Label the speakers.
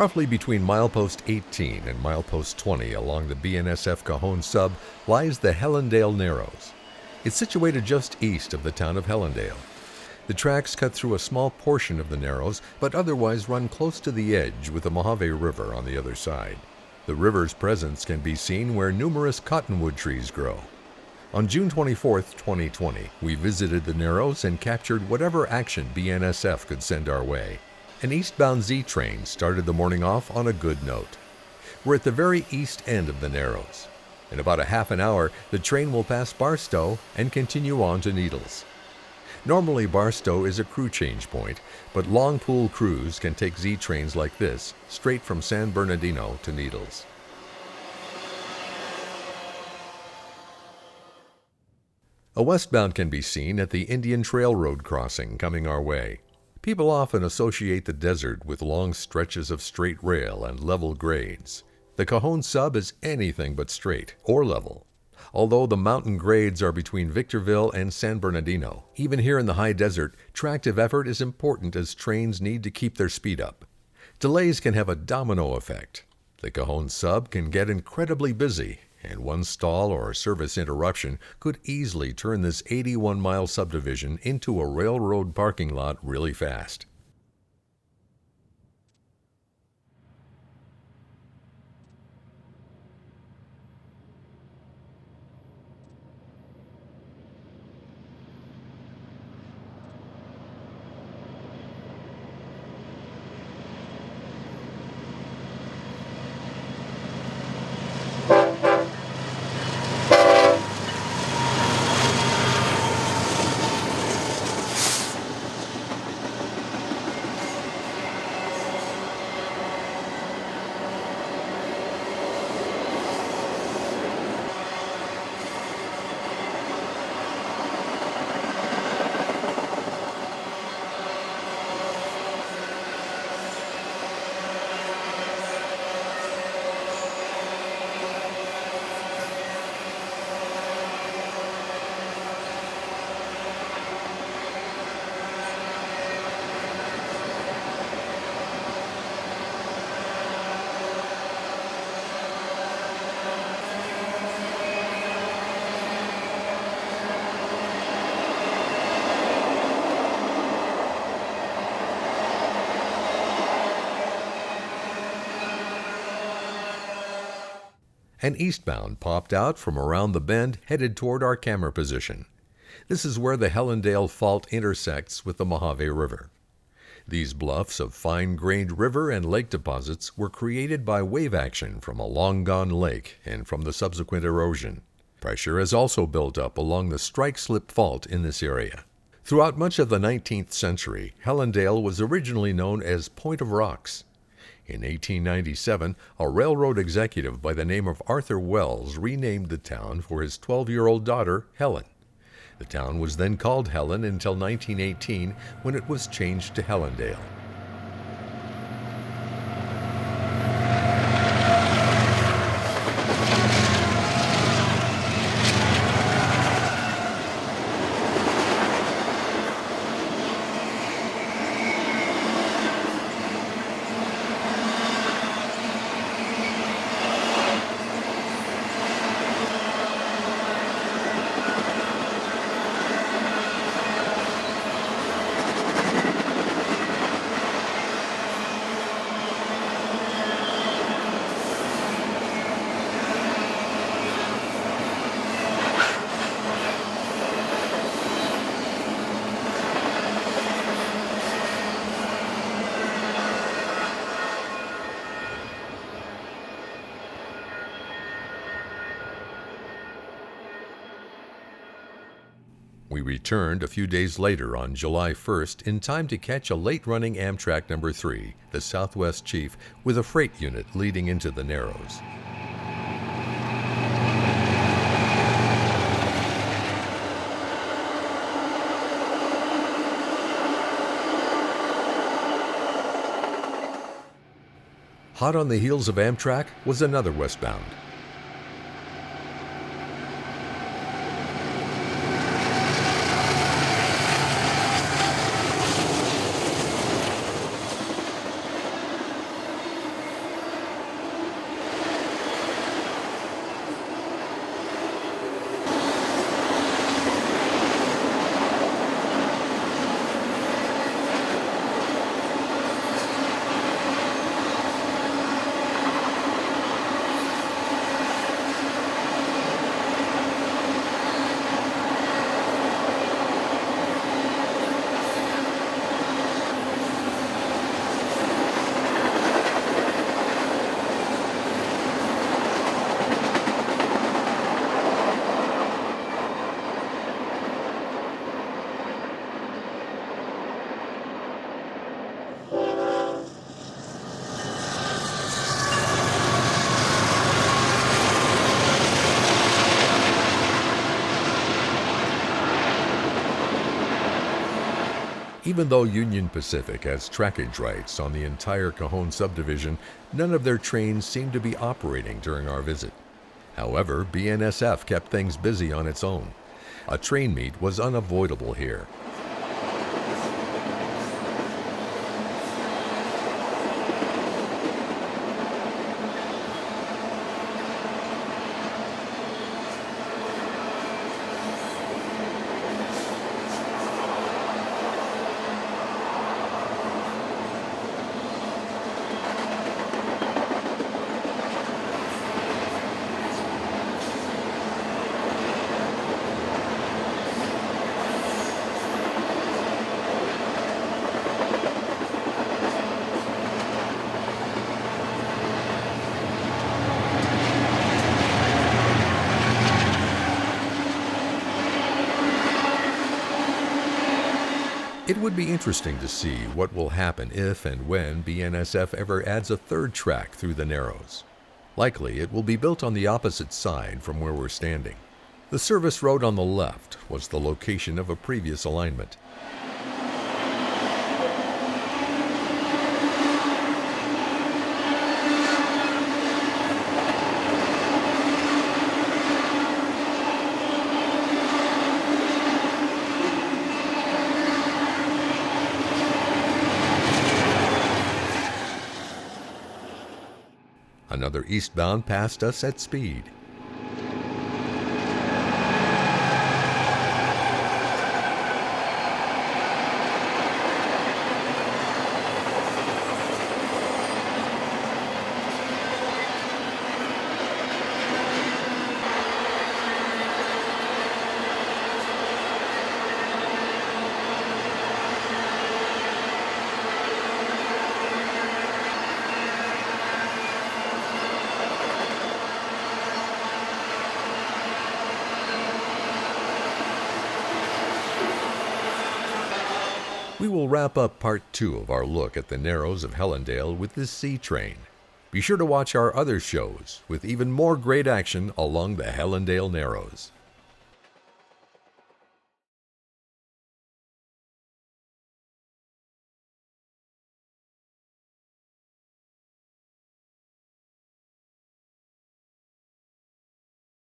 Speaker 1: Roughly between milepost 18 and milepost 20 along the BNSF Cajon sub lies the Helendale Narrows. It's situated just east of the town of Helendale. The tracks cut through a small portion of the Narrows, but otherwise run close to the edge with the Mojave River on the other side. The river's presence can be seen where numerous cottonwood trees grow. On June 24, 2020, we visited the Narrows and captured whatever action BNSF could send our way. An eastbound Z train started the morning off on a good note. We're at the very east end of the Narrows. In about a half an hour, the train will pass Barstow and continue on to Needles. Normally, Barstow is a crew change point, but long pool crews can take Z trains like this straight from San Bernardino to Needles. A westbound can be seen at the Indian Trail Road crossing coming our way. People often associate the desert with long stretches of straight rail and level grades. The Cajon sub is anything but straight or level. Although the mountain grades are between Victorville and San Bernardino, even here in the high desert, tractive effort is important as trains need to keep their speed up. Delays can have a domino effect. The Cajon sub can get incredibly busy, and one stall or service interruption could easily turn this 81-mile subdivision into a railroad parking lot really fast. An eastbound popped out from around the bend headed toward our camera position. This is where the Helendale Fault intersects with the Mojave River. These bluffs of fine-grained river and lake deposits were created by wave action from a long-gone lake and from the subsequent erosion. Pressure has also built up along the strike-slip fault in this area. Throughout much of the 19th century, Helendale was originally known as Point of Rocks. In 1897, a railroad executive by the name of Arthur Wells renamed the town for his 12-year-old daughter, Helen. The town was then called Helen until 1918, when it was changed to Helendale. We returned a few days later on July 1st in time to catch a late-running Amtrak number 3, the Southwest Chief, with a freight unit leading into the Narrows. Hot on the heels of Amtrak was another westbound. Even though Union Pacific has trackage rights on the entire Cajon subdivision, none of their trains seem to be operating during our visit. However, BNSF kept things busy on its own. A train meet was unavoidable here. It would be interesting to see what will happen if and when BNSF ever adds a third track through the Narrows. Likely, it will be built on the opposite side from where we're standing. The service road on the left was the location of a previous alignment. Another eastbound passed us at speed. We will wrap up part 2 of our look at the Narrows of Helendale with this C train. Be sure to watch our other shows with even more great action along the Helendale Narrows.